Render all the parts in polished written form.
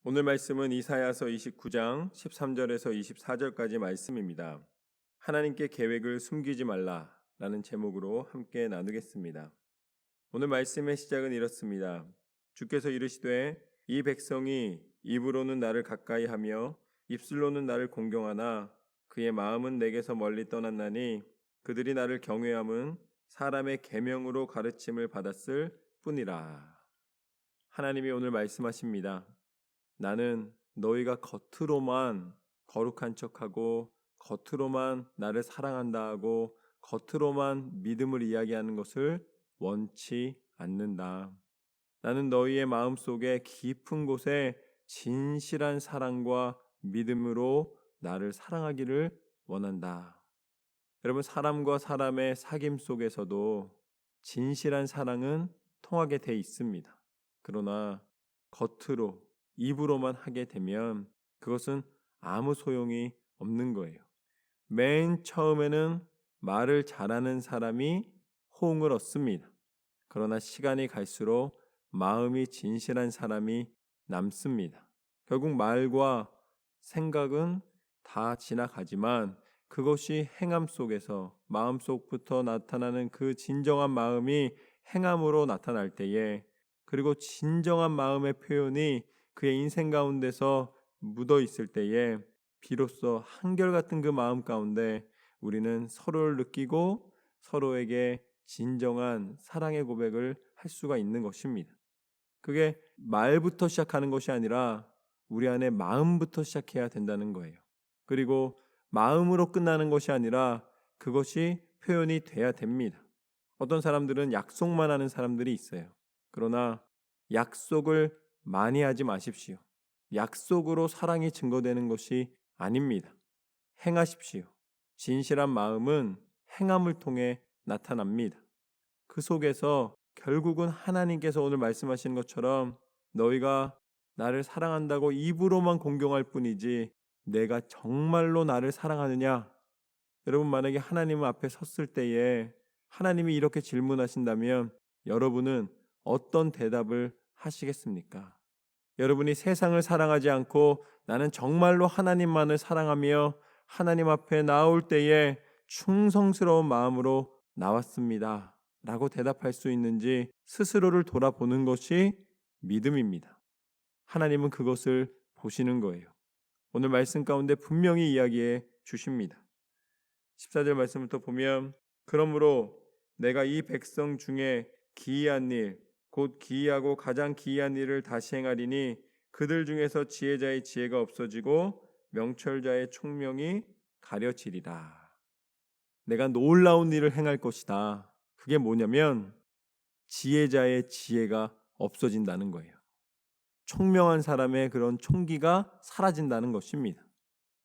오늘 말씀은 이사야서 29장 13절에서 24절까지 말씀입니다. 하나님께 계획을 숨기지 말라라는 제목으로 함께 나누겠습니다. 오늘 말씀의 시작은 이렇습니다. 주께서 이르시되 이 백성이 입으로는 나를 가까이 하며 입술로는 나를 공경하나 그의 마음은 내게서 멀리 떠났나니 그들이 나를 경외함은 사람의 계명으로 가르침을 받았을 뿐이라. 하나님이 오늘 말씀하십니다. 나는 너희가 겉으로만 거룩한 척하고 겉으로만 나를 사랑한다 하고 겉으로만 믿음을 이야기하는 것을 원치 않는다. 나는 너희의 마음속에 깊은 곳에 진실한 사랑과 믿음으로 나를 사랑하기를 원한다. 여러분, 사람과 사람의 사귐 속에서도 진실한 사랑은 통하게 돼 있습니다. 그러나 겉으로 입으로만 하게 되면 그것은 아무 소용이 없는 거예요. 맨 처음에는 말을 잘하는 사람이 호응을 얻습니다. 그러나 시간이 갈수록 마음이 진실한 사람이 남습니다. 결국 말과 생각은 다 지나가지만 그것이 행함 속에서 마음속부터 나타나는 그 진정한 마음이 행함으로 나타날 때에, 그리고 진정한 마음의 표현이 그의 인생 가운데서 묻어 있을 때에 비로소 한결같은 그 마음 가운데 우리는 서로를 느끼고 서로에게 진정한 사랑의 고백을 할 수가 있는 것입니다. 그게 말부터 시작하는 것이 아니라 우리 안에 마음부터 시작해야 된다는 거예요. 그리고 마음으로 끝나는 것이 아니라 그것이 표현이 돼야 됩니다. 어떤 사람들은 약속만 하는 사람들이 있어요. 그러나 약속을 많이 하지 마십시오. 약속으로 사랑이 증거되는 것이 아닙니다. 행하십시오. 진실한 마음은 행함을 통해 나타납니다. 그 속에서 결국은 하나님께서 오늘 말씀하시는 것처럼 너희가 나를 사랑한다고 입으로만 공경할 뿐이지 내가 정말로 나를 사랑하느냐? 여러분, 만약에 하나님 앞에 섰을 때에 하나님이 이렇게 질문하신다면 여러분은 어떤 대답을 하시겠습니까? 여러분이 세상을 사랑하지 않고 나는 정말로 하나님만을 사랑하며 하나님 앞에 나올 때에 충성스러운 마음으로 나왔습니다 라고 대답할 수 있는지 스스로를 돌아보는 것이 믿음입니다. 하나님은 그것을 보시는 거예요. 오늘 말씀 가운데 분명히 이야기해 주십니다. 14절 말씀부터 보면, 그러므로 내가 이 백성 중에 기이한 일, 곧 기이하고 가장 기이한 일을 다시 행하리니 그들 중에서 지혜자의 지혜가 없어지고 명철자의 총명이 가려지리라. 내가 놀라운 일을 행할 것이다. 그게 뭐냐면 지혜자의 지혜가 없어진다는 거예요. 총명한 사람의 그런 총기가 사라진다는 것입니다.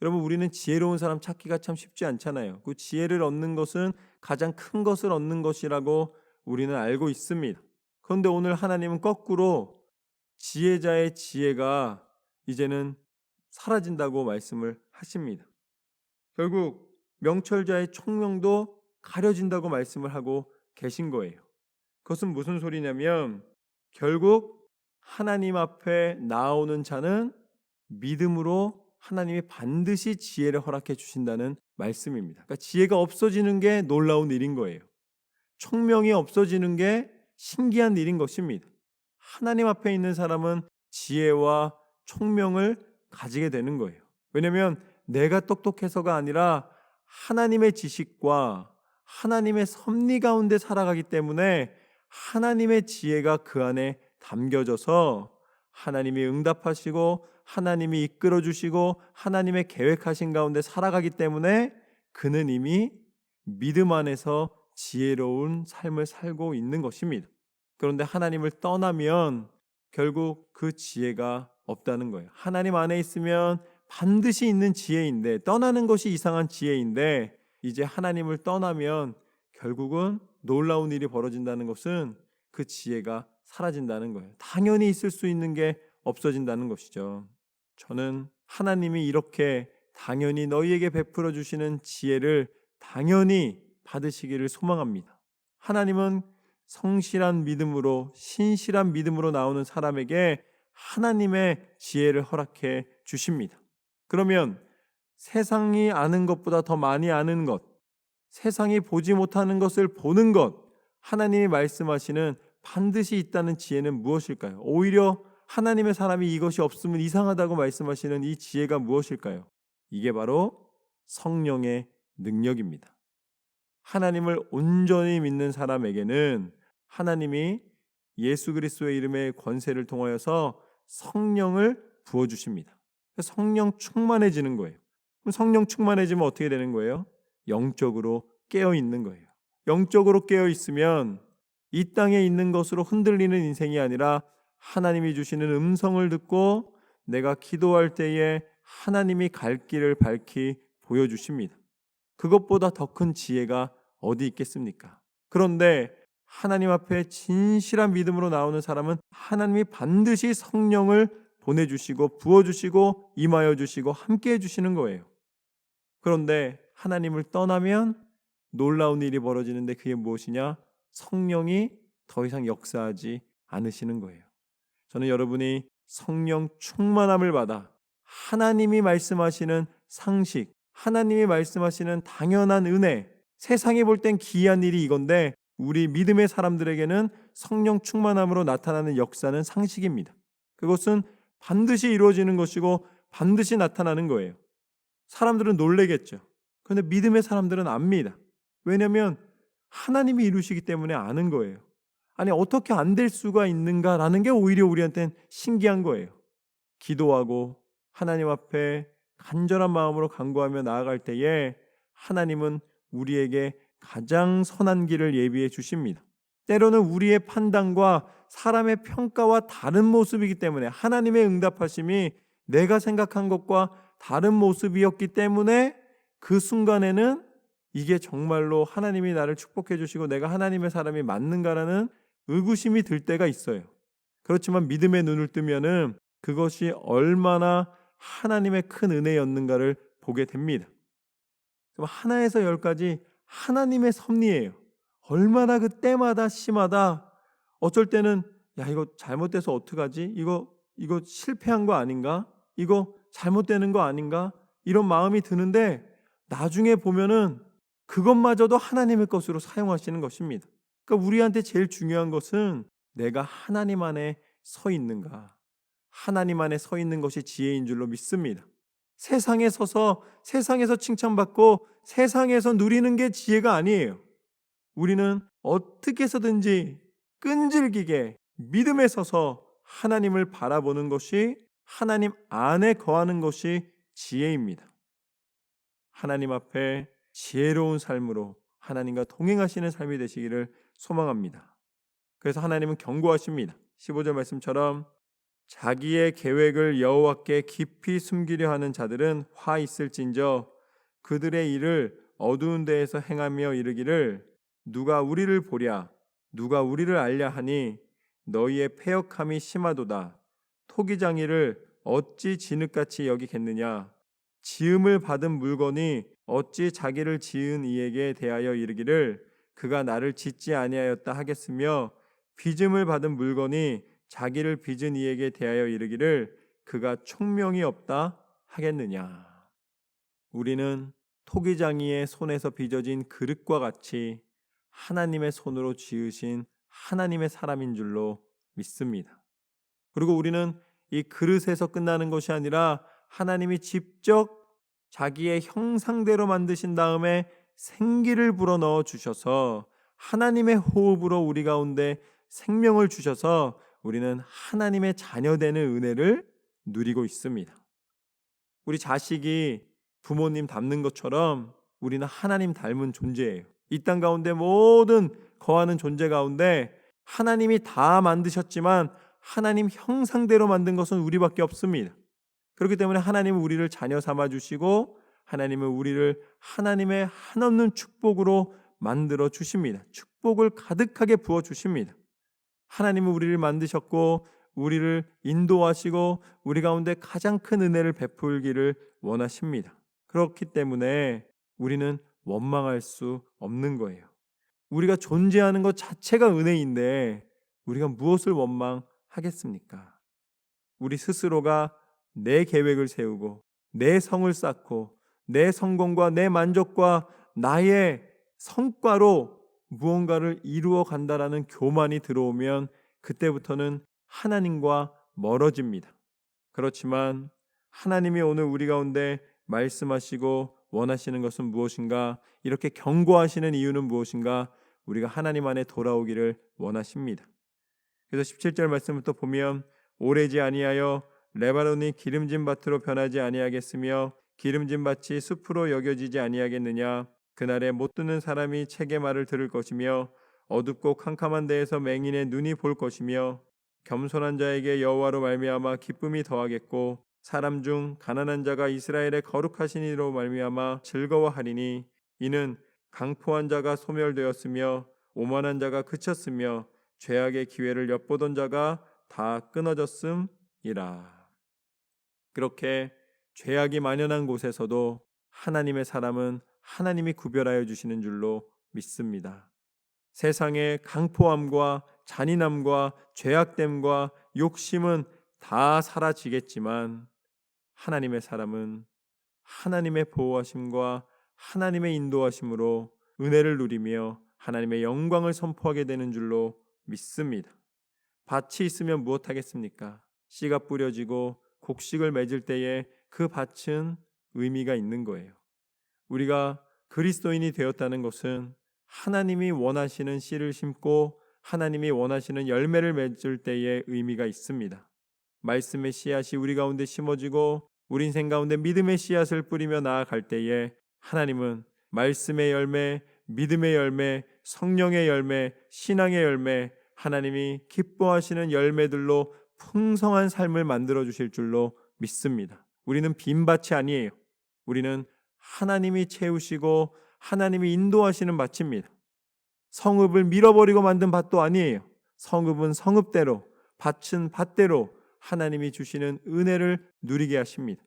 여러분, 우리는 지혜로운 사람 찾기가 참 쉽지 않잖아요. 그 지혜를 얻는 것은 가장 큰 것을 얻는 것이라고 우리는 알고 있습니다. 그런데 오늘 하나님은 거꾸로 지혜자의 지혜가 이제는 사라진다고 말씀을 하십니다. 결국 명철자의 총명도 가려진다고 말씀을 하고 계신 거예요. 그것은 무슨 소리냐면 결국 하나님 앞에 나오는 자는 믿음으로 하나님이 반드시 지혜를 허락해 주신다는 말씀입니다. 그러니까 지혜가 없어지는 게 놀라운 일인 거예요. 총명이 없어지는 게 신기한 일인 것입니다. 하나님 앞에 있는 사람은 지혜와 총명을 가지게 되는 거예요. 왜냐하면 내가 똑똑해서가 아니라 하나님의 지식과 하나님의 섭리 가운데 살아가기 때문에 하나님의 지혜가 그 안에 담겨져서 하나님이 응답하시고 하나님이 이끌어주시고 하나님의 계획하신 가운데 살아가기 때문에 그는 이미 믿음 안에서 지혜로운 삶을 살고 있는 것입니다. 그런데 하나님을 떠나면 결국 그 지혜가 없다는 거예요. 하나님 안에 있으면 반드시 있는 지혜인데, 떠나는 것이 이상한 지혜인데 이제 하나님을 떠나면 결국은 놀라운 일이 벌어진다는 것은 그 지혜가 사라진다는 거예요. 당연히 있을 수 있는 게 없어진다는 것이죠. 저는 하나님이 이렇게 당연히 너희에게 베풀어 주시는 지혜를 당연히 받으시기를 소망합니다. 하나님은 성실한 믿음으로, 신실한 믿음으로 나오는 사람에게 하나님의 지혜를 허락해 주십니다. 그러면 세상이 아는 것보다 더 많이 아는 것, 세상이 보지 못하는 것을 보는 것, 하나님이 말씀하시는 반드시 있다는 지혜는 무엇일까요? 오히려 하나님의 사람이 이것이 없으면 이상하다고 말씀하시는 이 지혜가 무엇일까요? 이게 바로 성령의 능력입니다. 하나님을 온전히 믿는 사람에게는 하나님이 예수 그리스도의 이름의 권세를 통하여서 성령을 부어주십니다. 성령 충만해지는 거예요. 그럼 성령 충만해지면 어떻게 되는 거예요? 영적으로 깨어 있는 거예요. 영적으로 깨어 있으면 이 땅에 있는 것으로 흔들리는 인생이 아니라 하나님이 주시는 음성을 듣고 내가 기도할 때에 하나님이 갈 길을 밝히 보여주십니다. 그것보다 더 큰 지혜가 어디 있겠습니까? 그런데 하나님 앞에 진실한 믿음으로 나오는 사람은 하나님이 반드시 성령을 보내주시고 부어주시고 임하여 주시고 함께해 주시는 거예요. 그런데 하나님을 떠나면 놀라운 일이 벌어지는데 그게 무엇이냐? 성령이 더 이상 역사하지 않으시는 거예요. 저는 여러분이 성령 충만함을 받아 하나님이 말씀하시는 상식, 하나님이 말씀하시는 당연한 은혜, 세상이 볼 땐 기이한 일이 이건데 우리 믿음의 사람들에게는 성령 충만함으로 나타나는 역사는 상식입니다. 그것은 반드시 이루어지는 것이고 반드시 나타나는 거예요. 사람들은 놀래겠죠. 그런데 믿음의 사람들은 압니다. 왜냐하면 하나님이 이루시기 때문에 아는 거예요. 아니 어떻게 안 될 수가 있는가라는 게 오히려 우리한테는 신기한 거예요. 기도하고 하나님 앞에 간절한 마음으로 간구하며 나아갈 때에 하나님은 우리에게 가장 선한 길을 예비해 주십니다. 때로는 우리의 판단과 사람의 평가와 다른 모습이기 때문에 하나님의 응답하심이 내가 생각한 것과 다른 모습이었기 때문에 그 순간에는 이게 정말로 하나님이 나를 축복해 주시고 내가 하나님의 사람이 맞는가라는 의구심이 들 때가 있어요. 그렇지만 믿음의 눈을 뜨면은 그것이 얼마나 하나님의 큰 은혜였는가를 보게 됩니다. 하나에서 열까지 하나님의 섭리예요. 얼마나 그 때마다 심하다. 어쩔 때는 야 이거 잘못돼서 어떡하지? 이거 실패한 거 아닌가? 이거 잘못되는 거 아닌가? 이런 마음이 드는데 나중에 보면은 그것마저도 하나님의 것으로 사용하시는 것입니다. 그러니까 우리한테 제일 중요한 것은 내가 하나님 안에 서 있는가? 하나님 안에 서 있는 것이 지혜인 줄로 믿습니다. 세상에 서서 세상에서 칭찬받고 세상에서 누리는 게 지혜가 아니에요. 우리는 어떻게 해서든지 끈질기게 믿음에 서서 하나님을 바라보는 것이 하나님 안에 거하는 것이 지혜입니다. 하나님 앞에 지혜로운 삶으로 하나님과 동행하시는 삶이 되시기를 소망합니다. 그래서 하나님은 경고하십니다. 15절 말씀처럼 자기의 계획을 여호와께 깊이 숨기려 하는 자들은 화 있을진저 그들의 일을 어두운 데에서 행하며 이르기를 누가 우리를 보랴 누가 우리를 알랴 하니 너희의 패역함이 심하도다. 토기장이를 어찌 진흙같이 여기겠느냐 지음을 받은 물건이 어찌 자기를 지은 이에게 대하여 이르기를 그가 나를 짓지 아니하였다 하겠으며 빚음을 받은 물건이 자기를 빚은 이에게 대하여 이르기를 그가 총명이 없다 하겠느냐. 우리는 토기장이의 손에서 빚어진 그릇과 같이 하나님의 손으로 지으신 하나님의 사람인 줄로 믿습니다. 그리고 우리는 이 그릇에서 끝나는 것이 아니라 하나님이 직접 자기의 형상대로 만드신 다음에 생기를 불어넣어 주셔서 하나님의 호흡으로 우리 가운데 생명을 주셔서 우리는 하나님의 자녀되는 은혜를 누리고 있습니다. 우리 자식이 부모님 닮는 것처럼 우리는 하나님 닮은 존재예요. 이 땅 가운데 모든 거하는 존재 가운데 하나님이 다 만드셨지만 하나님 형상대로 만든 것은 우리밖에 없습니다. 그렇기 때문에 하나님은 우리를 자녀 삼아 주시고 하나님은 우리를 하나님의 한없는 축복으로 만들어 주십니다. 축복을 가득하게 부어 주십니다. 하나님은 우리를 만드셨고 우리를 인도하시고 우리 가운데 가장 큰 은혜를 베풀기를 원하십니다. 그렇기 때문에 우리는 원망할 수 없는 거예요. 우리가 존재하는 것 자체가 은혜인데 우리가 무엇을 원망하겠습니까? 우리 스스로가 내 계획을 세우고 내 성을 쌓고 내 성공과 내 만족과 나의 성과로 무언가를 이루어 간다라는 교만이 들어오면 그때부터는 하나님과 멀어집니다. 그렇지만 하나님이 오늘 우리 가운데 말씀하시고 원하시는 것은 무엇인가? 이렇게 경고하시는 이유는 무엇인가? 우리가 하나님 안에 돌아오기를 원하십니다. 그래서 17절 말씀부터 보면 오래지 아니하여 레바논이 기름진 밭으로 변하지 아니하겠으며 기름진 밭이 숲으로 여겨지지 아니하겠느냐. 그날에 못 듣는 사람이 책의 말을 들을 것이며 어둡고 캄캄한 데에서 맹인의 눈이 볼 것이며 겸손한 자에게 여호와로 말미암아 기쁨이 더하겠고 사람 중 가난한 자가 이스라엘의 거룩하신 이로 말미암아 즐거워하리니 이는 강포한 자가 소멸되었으며 오만한 자가 그쳤으며 죄악의 기회를 엿보던 자가 다 끊어졌음이라. 그렇게 죄악이 만연한 곳에서도 하나님의 사람은 하나님이 구별하여 주시는 줄로 믿습니다. 세상의 강포함과 잔인함과 죄악됨과 욕심은 다 사라지겠지만 하나님의 사람은 하나님의 보호하심과 하나님의 인도하심으로 은혜를 누리며 하나님의 영광을 선포하게 되는 줄로 믿습니다. 밭이 있으면 무엇하겠습니까? 씨가 뿌려지고 곡식을 맺을 때에 그 밭은 의미가 있는 거예요. 우리가 그리스도인이 되었다는 것은 하나님이 원하시는 씨를 심고 하나님이 원하시는 열매를 맺을 때에 의미가 있습니다. 말씀의 씨앗이 우리 가운데 심어지고 우리 인생 가운데 믿음의 씨앗을 뿌리며 나아갈 때에 하나님은 말씀의 열매, 믿음의 열매, 성령의 열매, 신앙의 열매, 하나님이 기뻐하시는 열매들로 풍성한 삶을 만들어 주실 줄로 믿습니다. 우리는 빈밭이 아니에요. 우리는 하나님이 채우시고 하나님이 인도하시는 밭입니다. 성읍을 밀어버리고 만든 밭도 아니에요. 성읍은 성읍대로, 밭은 밭대로 하나님이 주시는 은혜를 누리게 하십니다.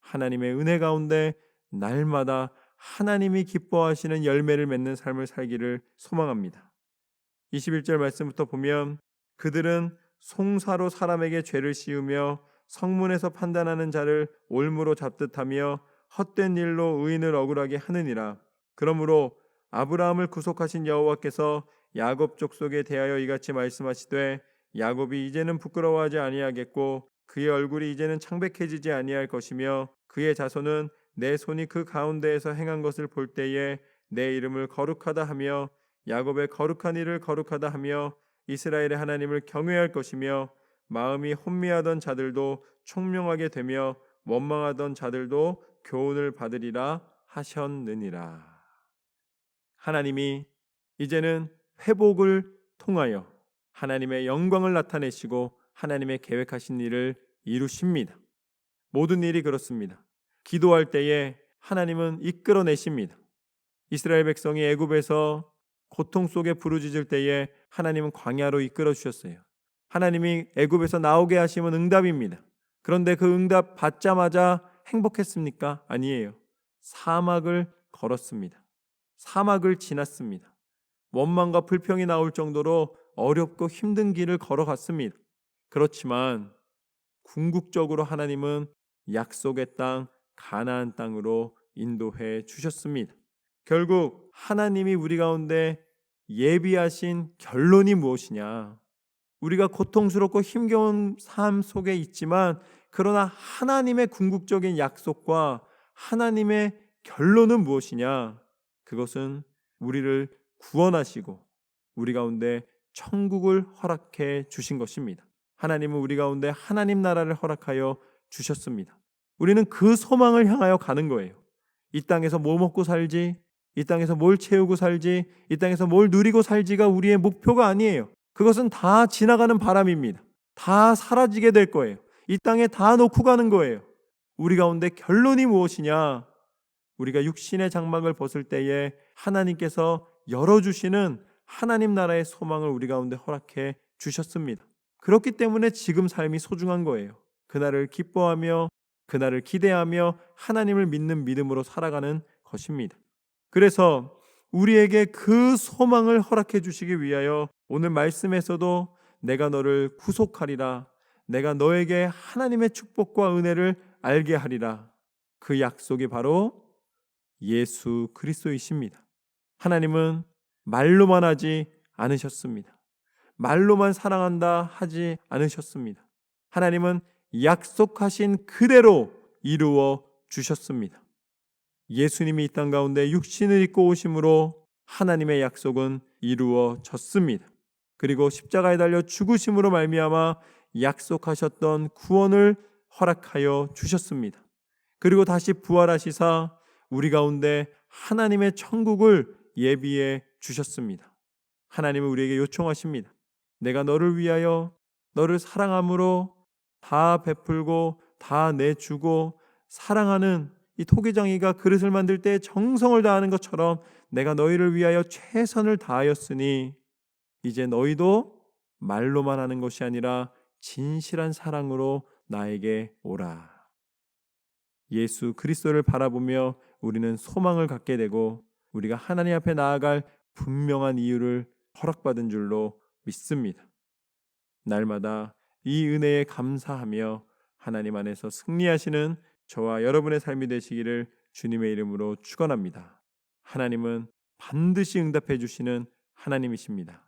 하나님의 은혜 가운데 날마다 하나님이 기뻐하시는 열매를 맺는 삶을 살기를 소망합니다. 21절 말씀부터 보면 그들은 송사로 사람에게 죄를 씌우며 성문에서 판단하는 자를 올무로 잡듯하며 헛된 일로 의인을 억울하게 하느니라. 그러므로 아브라함을 구속하신 여호와께서 야곱 족속에 대하여 이같이 말씀하시되 야곱이 이제는 부끄러워하지 아니하겠고 그의 얼굴이 이제는 창백해지지 아니할 것이며 그의 자손은 내 손이 그 가운데에서 행한 것을 볼 때에 내 이름을 거룩하다 하며 야곱의 거룩한 일을 거룩하다 하며 이스라엘의 하나님을 경외할 것이며 마음이 혼미하던 자들도 총명하게 되며 원망하던 자들도 교훈을 받으리라 하셨느니라. 하나님이 이제는 회복을 통하여 하나님의 영광을 나타내시고 하나님의 계획하신 일을 이루십니다. 모든 일이 그렇습니다. 기도할 때에 하나님은 이끌어내십니다. 이스라엘 백성이 애굽에서 고통 속에 부르짖을 때에 하나님은 광야로 이끌어 주셨어요. 하나님이 애굽에서 나오게 하시면 응답입니다. 그런데 그 응답 받자마자 행복했습니까? 아니에요. 사막을 걸었습니다. 사막을 지났습니다. 원망과 불평이 나올 정도로 어렵고 힘든 길을 걸어갔습니다. 그렇지만 궁극적으로 하나님은 약속의 땅 가나안 땅으로 인도해 주셨습니다. 결국 하나님이 우리 가운데 예비하신 결론이 무엇이냐? 우리가 고통스럽고 힘겨운 삶 속에 있지만 그러나 하나님의 궁극적인 약속과 하나님의 결론은 무엇이냐? 그것은 우리를 구원하시고 우리 가운데 천국을 허락해 주신 것입니다. 하나님은 우리 가운데 하나님 나라를 허락하여 주셨습니다. 우리는 그 소망을 향하여 가는 거예요. 이 땅에서 뭐 먹고 살지, 이 땅에서 뭘 채우고 살지, 이 땅에서 뭘 누리고 살지가 우리의 목표가 아니에요. 그것은 다 지나가는 바람입니다. 다 사라지게 될 거예요. 이 땅에 다 놓고 가는 거예요. 우리 가운데 결론이 무엇이냐? 우리가 육신의 장막을 벗을 때에 하나님께서 열어주시는 하나님 나라의 소망을 우리 가운데 허락해 주셨습니다. 그렇기 때문에 지금 삶이 소중한 거예요. 그날을 기뻐하며 그날을 기대하며 하나님을 믿는 믿음으로 살아가는 것입니다. 그래서 우리에게 그 소망을 허락해 주시기 위하여 오늘 말씀에서도 내가 너를 구속하리라, 내가 너에게 하나님의 축복과 은혜를 알게 하리라. 그 약속이 바로 예수 그리스도이십니다. 하나님은 말로만 하지 않으셨습니다. 말로만 사랑한다 하지 않으셨습니다. 하나님은 약속하신 그대로 이루어 주셨습니다. 예수님이 이 땅 가운데 육신을 입고 오심으로 하나님의 약속은 이루어졌습니다. 그리고 십자가에 달려 죽으심으로 말미암아 약속하셨던 구원을 허락하여 주셨습니다. 그리고 다시 부활하시사 우리 가운데 하나님의 천국을 예비해 주셨습니다. 하나님은 우리에게 요청하십니다. 내가 너를 위하여 너를 사랑함으로 다 베풀고 다 내주고 사랑하는 이 토기장이가 그릇을 만들 때 정성을 다하는 것처럼 내가 너희를 위하여 최선을 다하였으니 이제 너희도 말로만 하는 것이 아니라 진실한 사랑으로 나에게 오라. 예수 그리스도를 바라보며 우리는 소망을 갖게 되고 우리가 하나님 앞에 나아갈 분명한 이유를 허락받은 줄로 믿습니다. 날마다 이 은혜에 감사하며 하나님 안에서 승리하시는 저와 여러분의 삶이 되시기를 주님의 이름으로 축원합니다. 하나님은 반드시 응답해 주시는 하나님이십니다.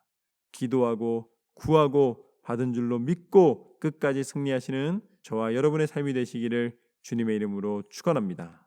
기도하고 구하고 받은 줄로 믿고 끝까지 승리하시는 저와 여러분의 삶이 되시기를 주님의 이름으로 축원합니다.